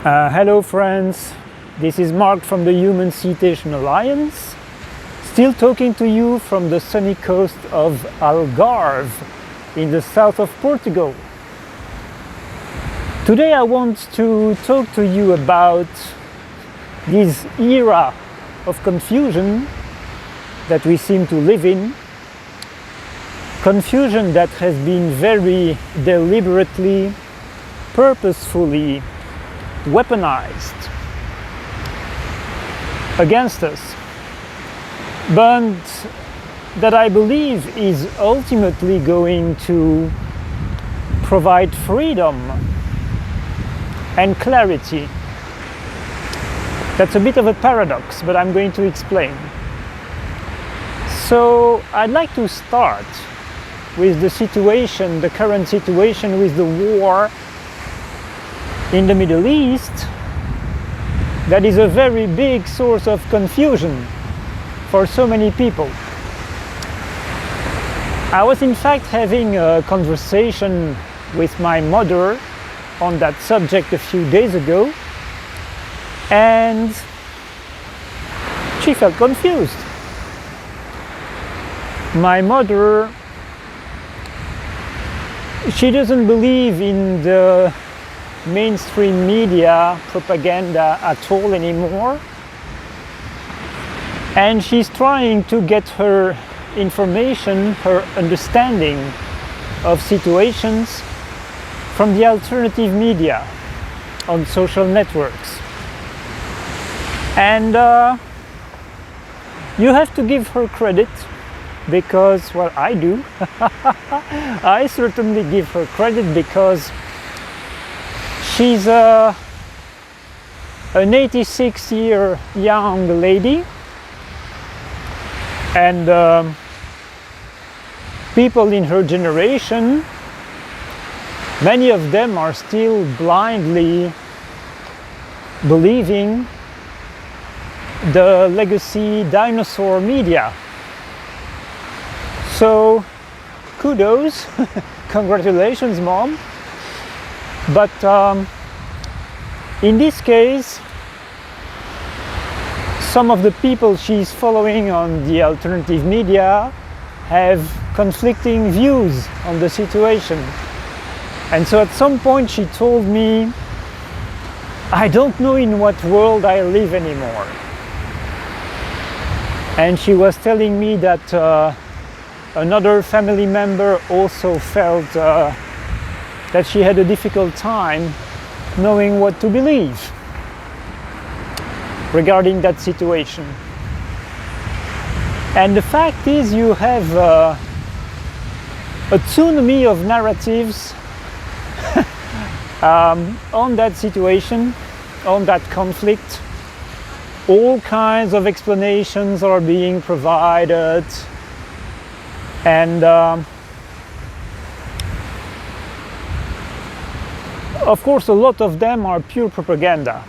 Hello friends, this is Mark from the Human-Cetacean Alliance, still talking to you from the sunny coast of Algarve in the south of Portugal. Today I want to talk to you about this era of confusion that we seem to live in. Confusion that has been very deliberately, purposefully weaponized against us, but that I believe is ultimately going to provide freedom and clarity. That's a bit of a paradox, but I'm going to explain. So I'd like to start with the situation, the current situation with the war in the Middle East. That is a very big source of confusion for so many people. I was in fact having a conversation with my mother on that subject a few days ago, and she felt confused. My mother, she doesn't believe in the mainstream media propaganda at all anymore, and she's trying to get her information, her understanding of situations from the alternative media on social networks. And you have to give her credit, because, well, I do. I certainly give her credit because she's an 86-year young lady, and people in her generation, many of them are still blindly believing the legacy dinosaur media. So kudos, congratulations, Mom. But in this case, some of the people she's following on the alternative media have conflicting views on the situation. And so at some point she told me, I don't know in what world I live anymore. And she was telling me that another family member also felt that she had a difficult time knowing what to believe regarding that situation. And the fact is, you have a tsunami of narratives on that situation, on that conflict. All kinds of explanations are being provided, and of course a lot of them are pure propaganda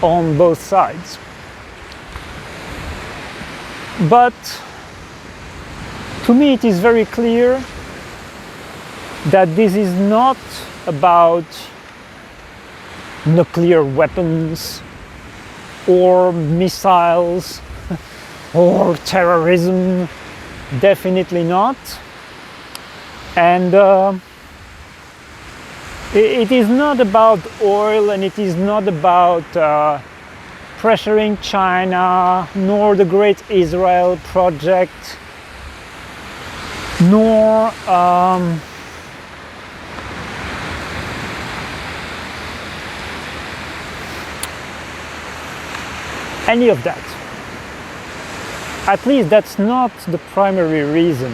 on both sides. But to me it is very clear that this is not about nuclear weapons or missiles or terrorism. Definitely not. And it is not about oil, and it is not about pressuring China, nor the Great Israel Project, nor any of that. At least that's not the primary reason.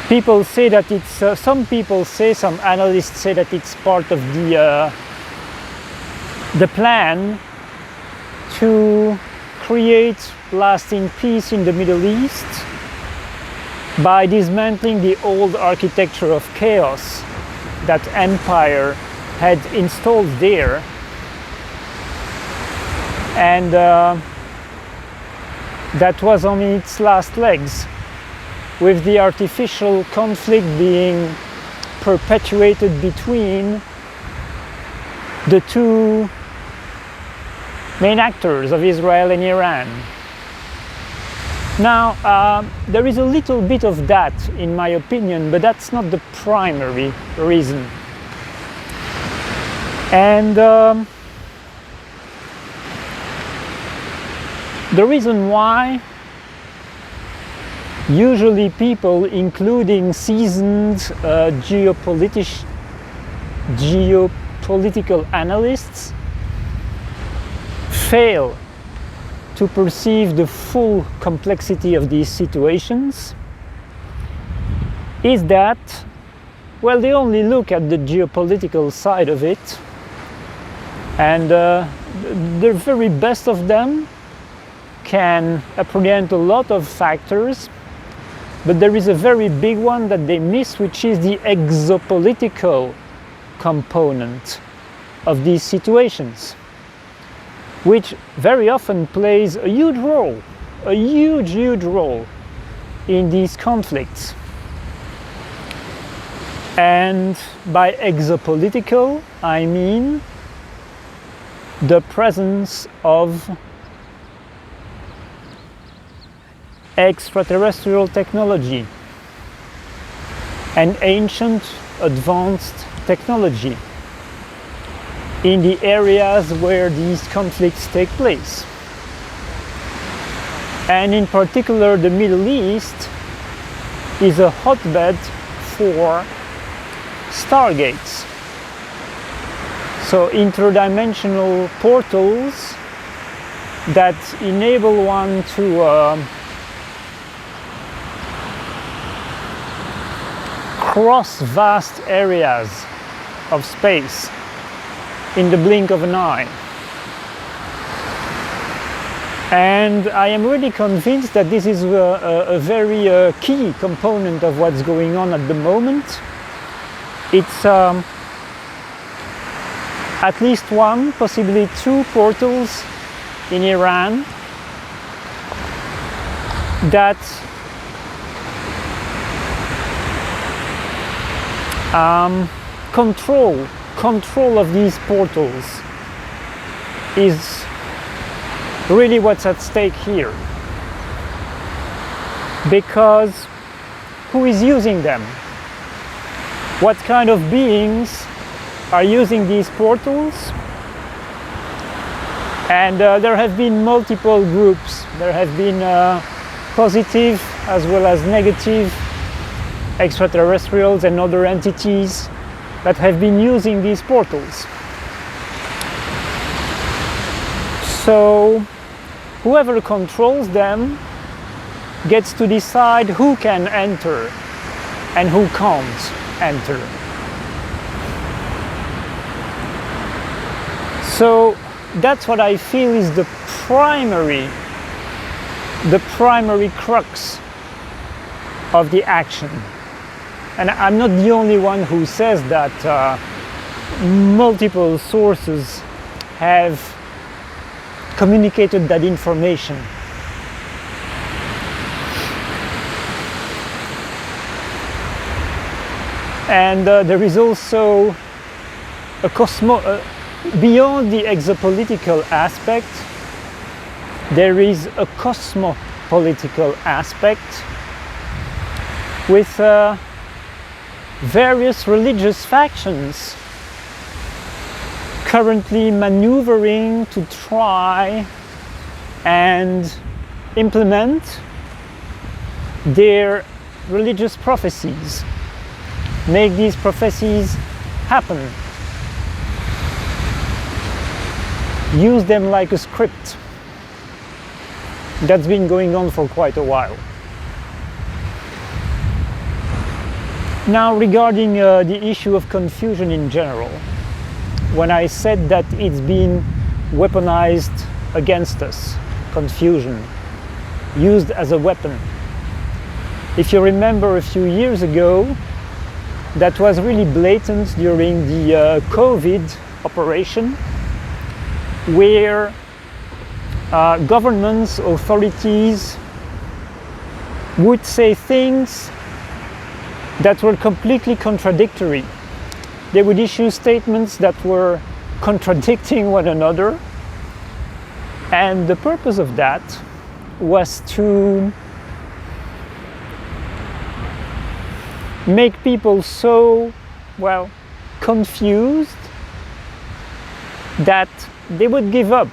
People say that it's, some people say, some analysts say that it's part of the plan to create lasting peace in the Middle East by dismantling the old architecture of chaos that empire had installed there. And that was on its last legs, with the artificial conflict being perpetuated between the two main actors of Israel and Iran. Now, there is a little bit of that in my opinion, but that's not the primary reason. And the reason why usually people, including seasoned geopolitical analysts, fail to perceive the full complexity of these situations is that, well, they only look at the geopolitical side of it, and the very best of them can apprehend a lot of factors, but there is a very big one that they miss, which is the exopolitical component of these situations, which very often plays a huge role in these conflicts. And by exopolitical, I mean the presence of extraterrestrial technology and ancient advanced technology in the areas where these conflicts take place. And in particular, the Middle East is a hotbed for stargates. So interdimensional portals that enable one to cross vast areas of space in the blink of an eye. And I am really convinced that this is a very key component of what's going on at the moment. It's at least one, possibly two portals in Iran that control of these portals is really what's at stake here. Because who is using them? What kind of beings are using these portals? And there have been multiple groups. There have been positive as well as negative extraterrestrials and other entities that have been using these portals. So whoever controls them gets to decide who can enter and who can't enter. So that's what I feel is the primary crux of the action. And I'm not the only one who says that. Multiple sources have communicated that information. And there is also a beyond the exopolitical aspect, there is a cosmopolitical aspect with various religious factions currently maneuvering to try and implement their religious prophecies, make these prophecies happen, use them like a script. That's been going on for quite a while. Now, regarding the issue of confusion in general, when I said that it's been weaponized against us, confusion, used as a weapon. If you remember a few years ago, that was really blatant during the COVID operation, where governments, authorities would say things that were completely contradictory. They would issue statements that were contradicting one another. And the purpose of that was to make people so, well, confused that they would give up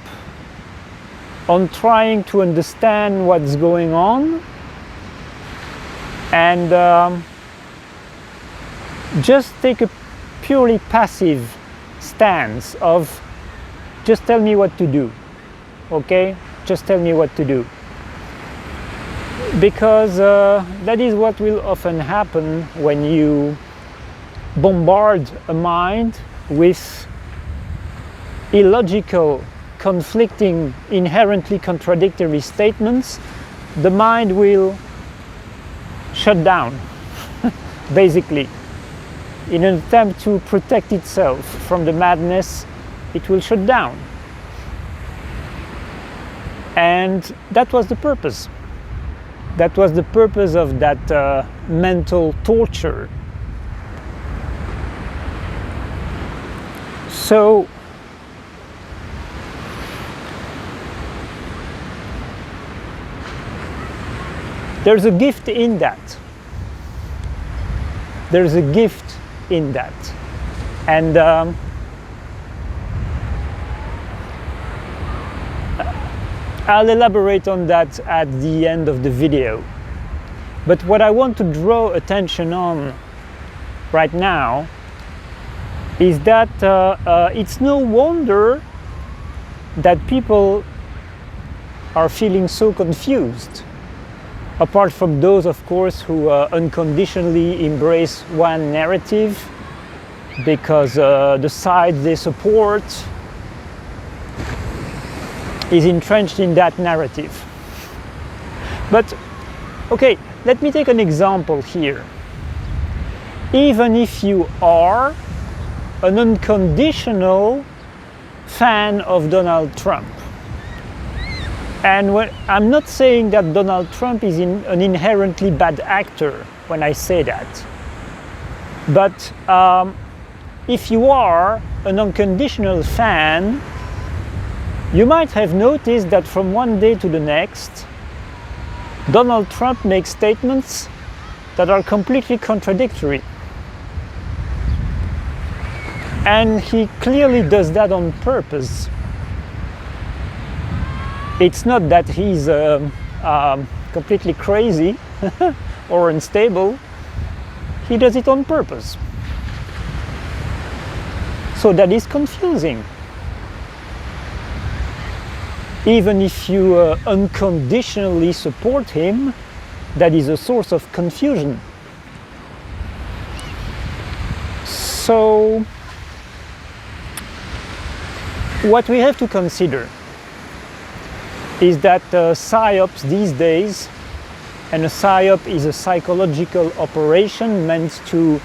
on trying to understand what's going on and just take a purely passive stance of just tell me what to do, okay? Just tell me what to do. Because that is what will often happen when you bombard a mind with illogical, conflicting, inherently contradictory statements. The mind will shut down, basically. In an attempt to protect itself from the madness, it will shut down. And that was the purpose. That was the purpose of that mental torture. So, there's a gift in that. There's a gift in that. And I'll elaborate on that at the end of the video. But what I want to draw attention on right now is that it's no wonder that people are feeling so confused. Apart from those, of course, who unconditionally embrace one narrative because the side they support is entrenched in that narrative. But, okay, let me take an example here. Even if you are an unconditional fan of Donald Trump, and I'm not saying that Donald Trump is an inherently bad actor when I say that, but if you are an unconditional fan, you might have noticed that from one day to the next, Donald Trump makes statements that are completely contradictory. And he clearly does that on purpose. It's not that he's completely crazy or unstable. He does it on purpose. So that is confusing. Even if you unconditionally support him, that is a source of confusion. So, what we have to consider is that psyops these days, and a psyop is a psychological operation meant to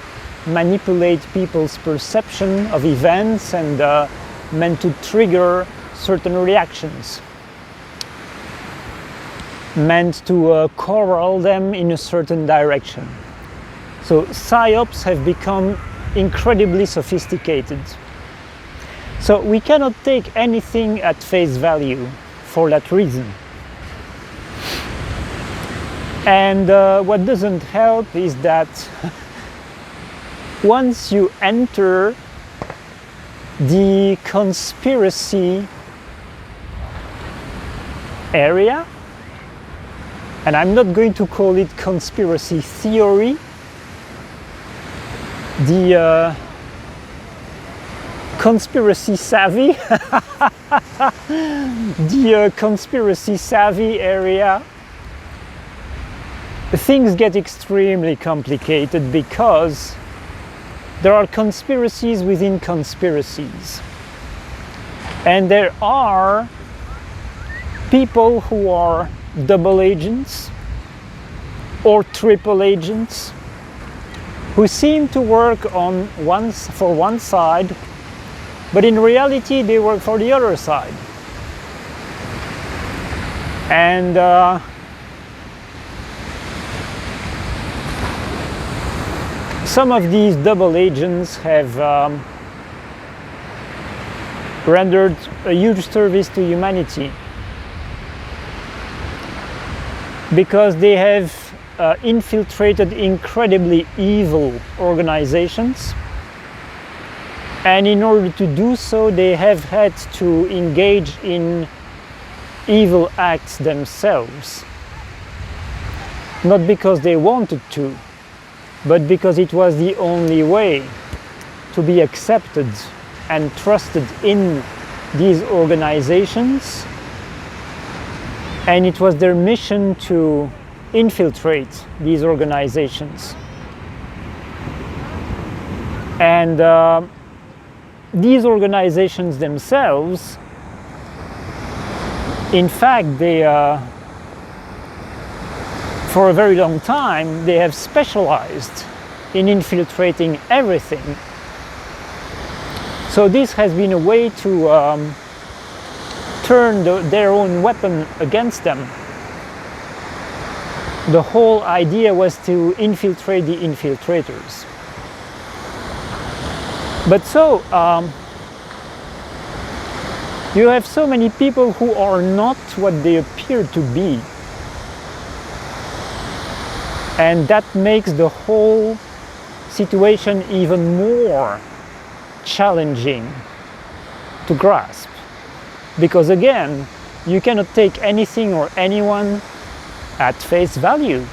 manipulate people's perception of events and meant to trigger certain reactions, meant to corral them in a certain direction. So psyops have become incredibly sophisticated. So we cannot take anything at face value for that reason. And what doesn't help is that once you enter the conspiracy area, and I'm not going to call it conspiracy theory, the conspiracy savvy, the conspiracy savvy area, things get extremely complicated because there are conspiracies within conspiracies. And there are people who are double agents or triple agents who seem to work for one side, but in reality they work for the other side. And some of these double agents have rendered a huge service to humanity, because they have infiltrated incredibly evil organizations, and in order to do so they have had to engage in evil acts themselves, not because they wanted to, but because it was the only way to be accepted and trusted in these organizations, and it was their mission to infiltrate these organizations. And these organizations themselves, in fact, they for a very long time they have specialized in infiltrating everything. So this has been a way to turn their own weapon against them. The whole idea was to infiltrate the infiltrators. But so you have so many people who are not what they appear to be, and that makes the whole situation even more challenging to grasp, because again, you cannot take anything or anyone at face value.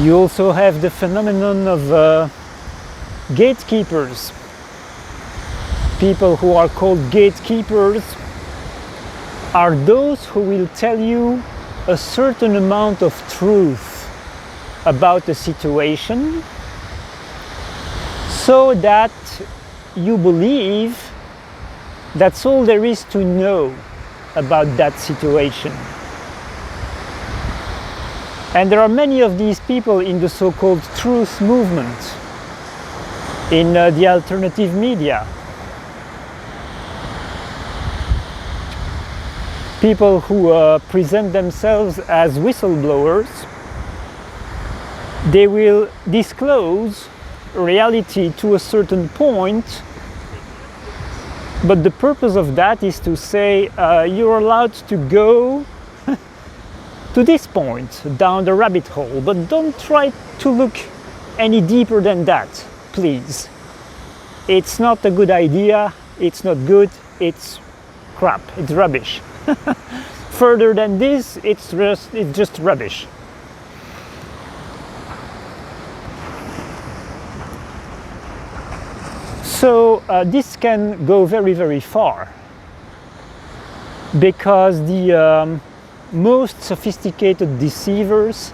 You also have the phenomenon of gatekeepers. People who are called gatekeepers are those who will tell you a certain amount of truth about the situation, so that you believe that's all there is to know about that situation. And there are many of these people in the so-called truth movement, in the alternative media. People who present themselves as whistleblowers. They will disclose reality to a certain point, but the purpose of that is to say you're allowed to go to this point down the rabbit hole, but don't try to look any deeper than that, please. It's not a good idea, it's not good, it's crap, it's rubbish. Further than this, it's just rubbish. So this can go very, very far, because the most sophisticated deceivers,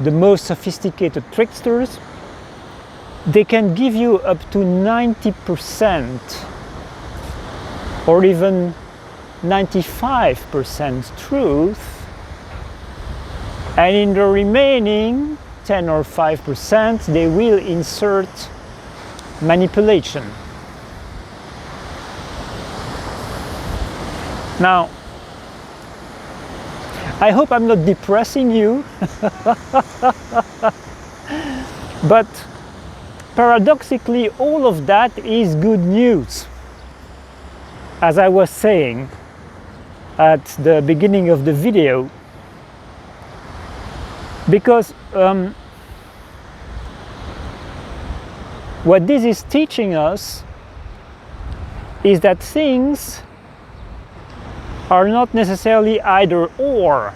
the most sophisticated tricksters, they can give you up to 90% or even 95% truth, and in the remaining 10 or 5% they will insert manipulation. Now, I hope I'm not depressing you, but paradoxically all of that is good news, as I was saying at the beginning of the video, because what this is teaching us is that things are not necessarily either or,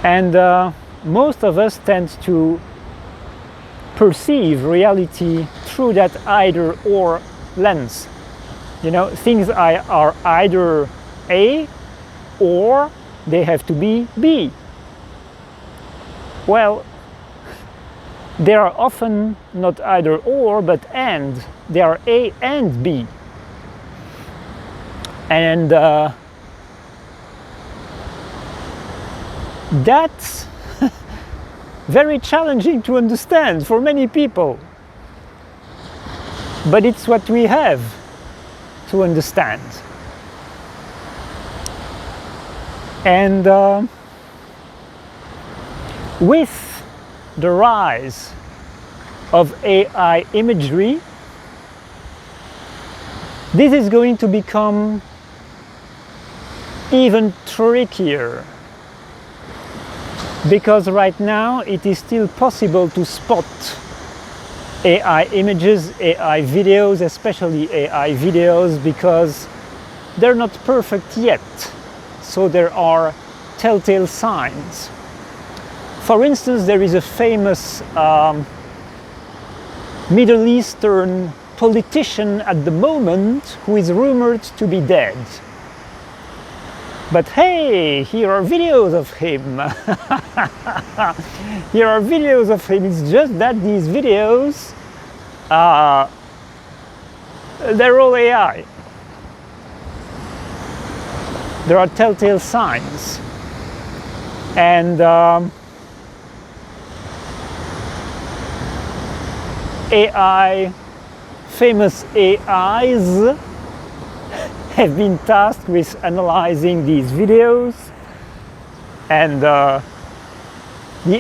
and most of us tend to perceive reality through that either or lens. You know, things are either A or they have to be B. Well, they are often not either or, but and. They are A and B. And that's very challenging to understand for many people. But it's what we have to understand. And with the rise of AI imagery, this is going to become even trickier, because right now it is still possible to spot AI images, AI videos, especially AI videos, because they're not perfect yet. So there are telltale signs. For instance, there is a famous Middle Eastern politician at the moment who is rumored to be dead. But hey, here are videos of him. Here are videos of him. It's just that these videos, they're all AI. There are telltale signs. And famous AIs have been tasked with analyzing these videos, and the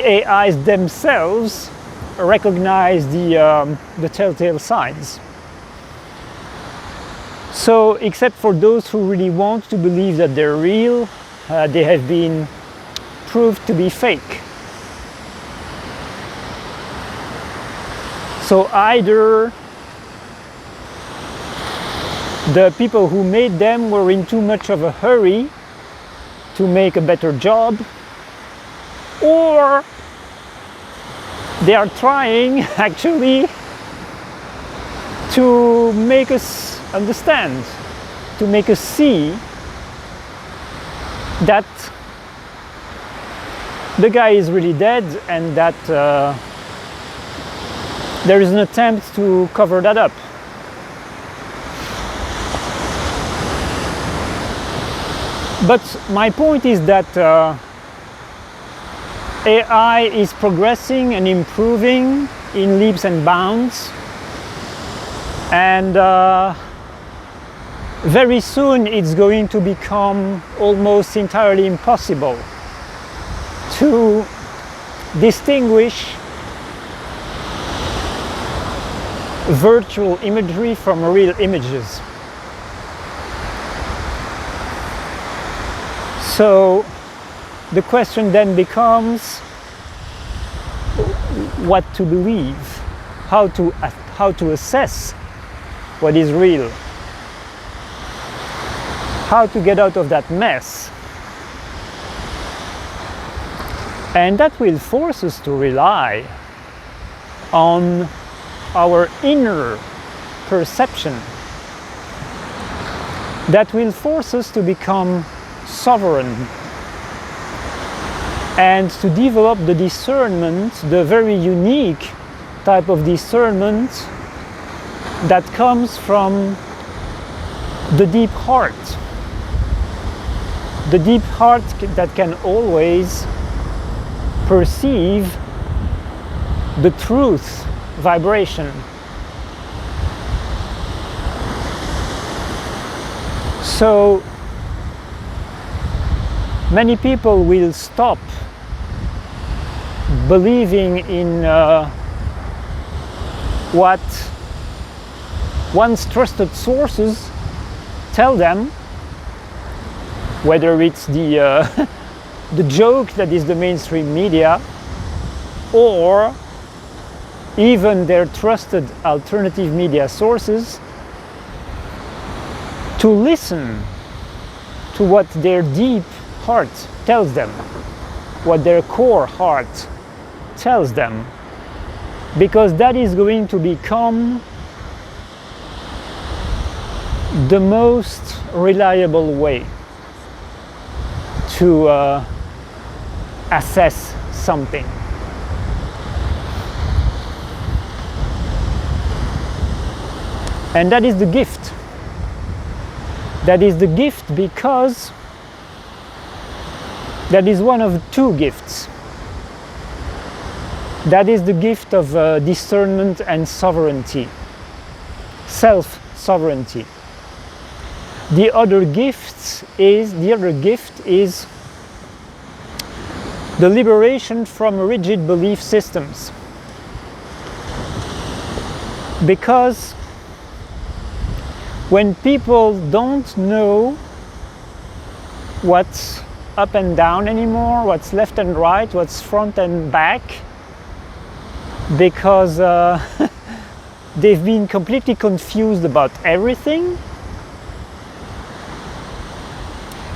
AIs themselves recognize the telltale signs. So, except for those who really want to believe that they're real, they have been proved to be fake. So either the people who made them were in too much of a hurry to make a better job, or they are trying actually to make us understand, to make us see that the guy is really dead, and that there is an attempt to cover that up. But my point is that AI is progressing and improving in leaps and bounds, and very soon it's going to become almost entirely impossible to distinguish virtual imagery from real images. So the question then becomes what to believe, how to assess what is real, how to get out of that mess. And that will force us to rely on our inner perception. That will force us to become sovereign and to develop the discernment, the very unique type of discernment that comes from the deep heart. The deep heart that can always perceive the truth vibration. So many people will stop believing in what once trusted sources tell them, whether it's the joke that is the mainstream media, or even their trusted alternative media sources, to listen to what their deep heart tells them, what their core heart tells them, because that is going to become the most reliable way to assess something. And that is the gift. That is the gift because that is one of two gifts. That is the gift of discernment and sovereignty, self-sovereignty. The other gift is the liberation from rigid belief systems. Because when people don't know what's up and down anymore, what's left and right, what's front and back, because they've been completely confused about everything.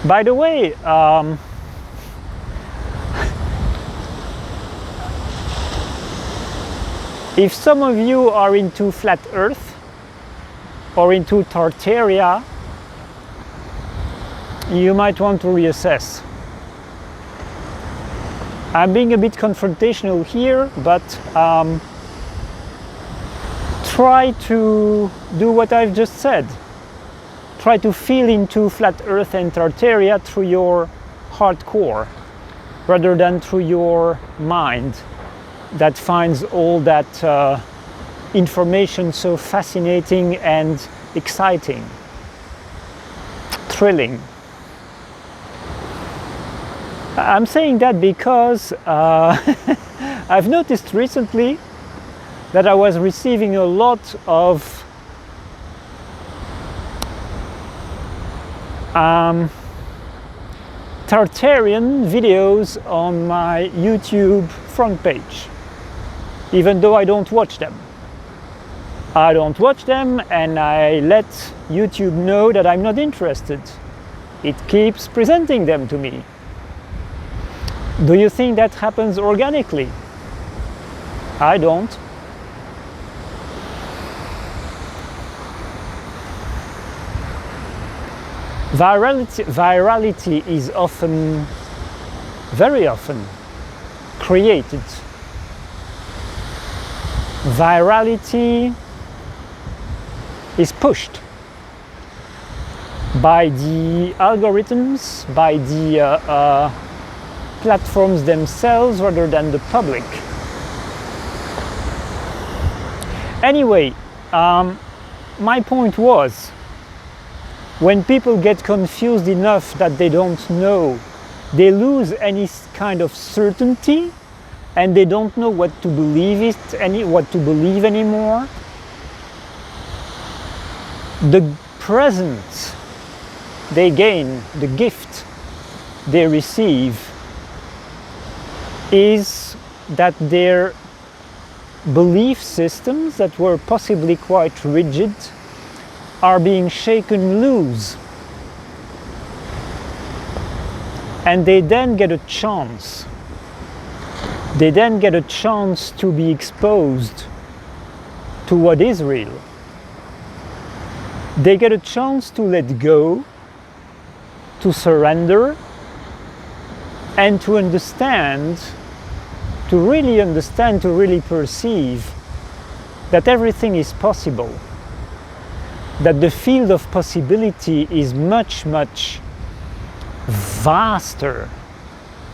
By the way, if some of you are into flat Earth or into Tartaria, you might want to reassess. I'm being a bit confrontational here, but try to do what I've just said. Try to feel into flat Earth and Tartaria through your heart core, rather than through your mind that finds all that information so fascinating and exciting, thrilling. I'm saying that because I've noticed recently that I was receiving a lot of Tartarian videos on my YouTube front page, even though I don't watch them. I don't watch them, and I let YouTube know that I'm not interested. It keeps presenting them to me. Do you think that happens organically? I don't. Virality is often, very often, created. Virality is pushed by the algorithms, by the platforms themselves rather than the public. Anyway, my point was, when people get confused enough that they don't know, they lose any kind of certainty, and they don't know what to believe anymore. The present they gain, the gift they receive, is that their belief systems that were possibly quite rigid are being shaken loose, and they then get a chance. They then get a chance to be exposed to what is real. They get a chance to let go, to surrender, and to understand, to really perceive that everything is possible. That the field of possibility is much, much vaster,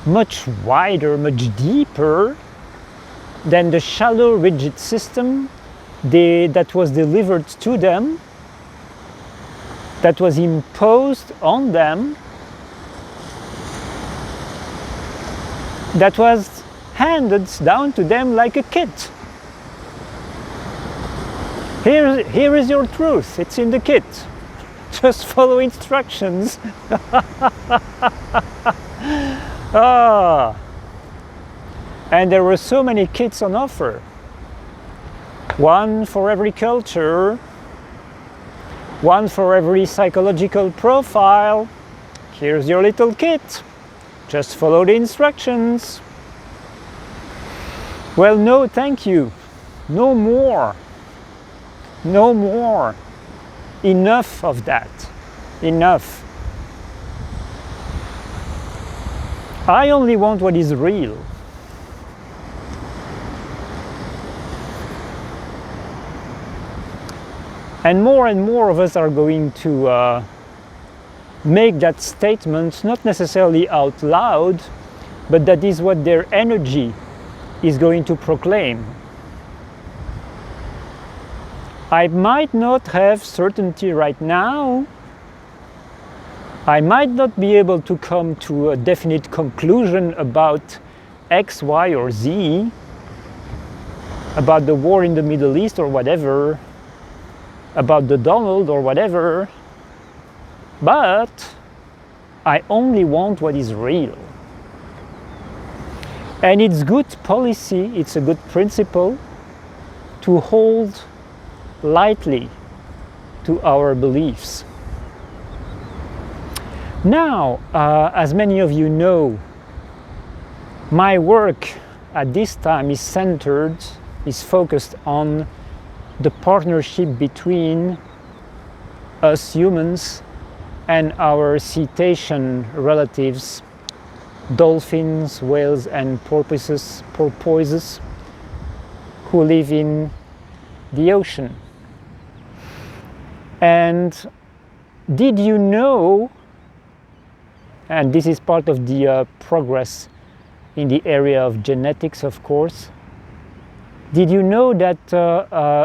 much wider, much deeper than the shallow, rigid system that was delivered to them, that was imposed on them, that was handed down to them like a kit. Here is your truth, it's in the kit. Just follow instructions. And there were so many kits on offer. One for every culture, one for every psychological profile. Here's your little kit. Just follow the instructions. Well, no, thank you. No more. No more. Enough of that. Enough. I only want what is real. And more of us are going to make that statement, not necessarily out loud, but that is what their energy is going to proclaim. I might not have certainty right now. I might not be able to come to a definite conclusion about X, Y, or Z. about the war in the Middle East or whatever, about the Donald or whatever, but I only want what is real. And it's good policy, it's a good principle to hold lightly to our beliefs. Now, as many of you know, my work at this time is focused on the partnership between us humans and our cetacean relatives, dolphins, whales and porpoises who live in the ocean. And did you know, and this is part of the progress in the area of genetics, of course, did you know that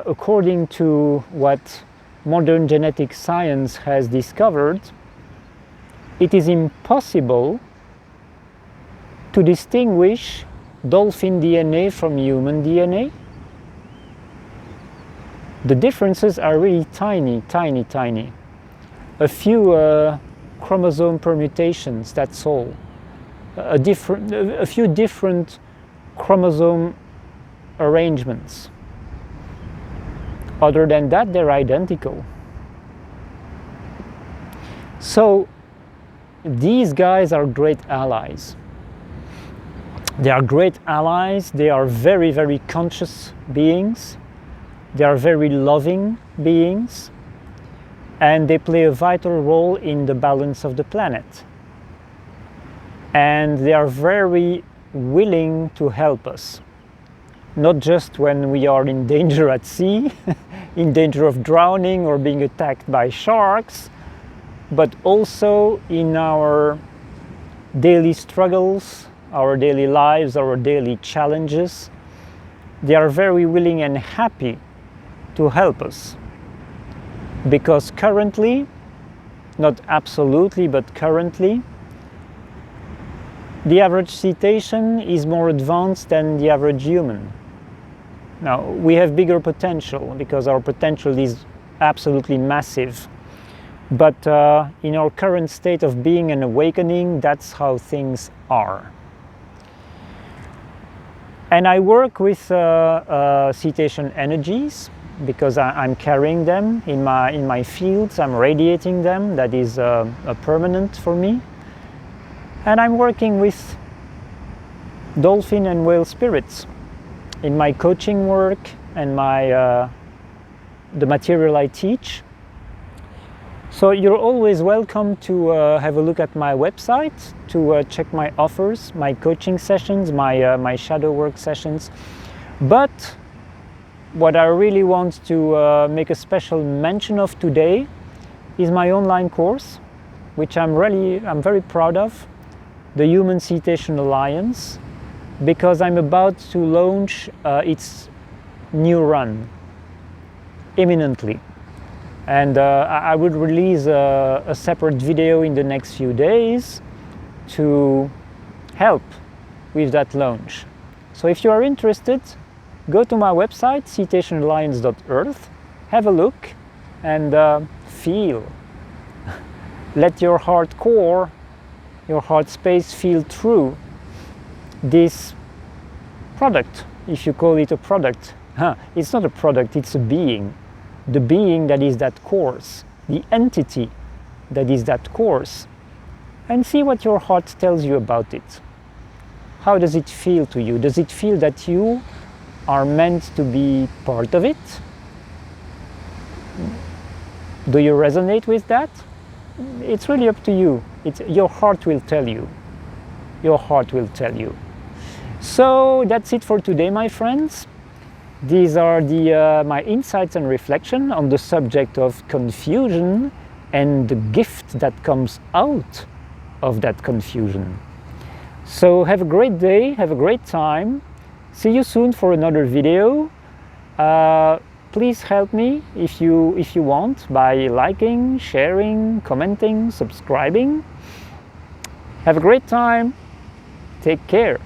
according to what modern genetic science has discovered, it is impossible to distinguish dolphin DNA from human DNA? The differences are really tiny, tiny, tiny. A few chromosome permutations, that's all. A few different chromosome arrangements. Other than that, they're identical. So these guys are great allies. They are great allies. They are very, very conscious beings. They are very loving beings. And they play a vital role in the balance of the planet. And they are very willing to help us. Not just when we are in danger at sea, in danger of drowning or being attacked by sharks, but also in our daily struggles, our daily lives, our daily challenges. They are very willing and happy to help us. Because currently, not absolutely, but currently, the average cetacean is more advanced than the average human. Now, we have bigger potential because our potential is absolutely massive. But in our current state of being and awakening, that's how things are. And I work with cetacean energies because I'm carrying them in my fields. I'm radiating them. That is a permanent for me. And I'm working with dolphin and whale spirits in my coaching work and the material I teach. So you're always welcome to have a look at my website, to check my offers, my coaching sessions, my shadow work sessions. But what I really want to make a special mention of today is my online course, which I'm very proud of, the Human-Cetacean Alliance, because I'm about to launch its new run imminently. And I would release a separate video in the next few days to help with that launch. So if you are interested, go to my website, cetaceanalliance.earth, have a look and feel. Let your heart core, your heart space feel through this product, if you call it a product. It's not a product, it's a being. The being that is that course, the entity that is that course, and see what your heart tells you about it. How does it feel to you? Does it feel that you are meant to be part of it? Do you resonate with that? It's really up to you. Your heart will tell you. Your heart will tell you. So that's it for today, my friends. These are my insights and reflection on the subject of confusion and the gift that comes out of that confusion. So have a great day, have a great time. See you soon for another video. Please help me if you want by liking, sharing, commenting, subscribing. Have a great time. Take care.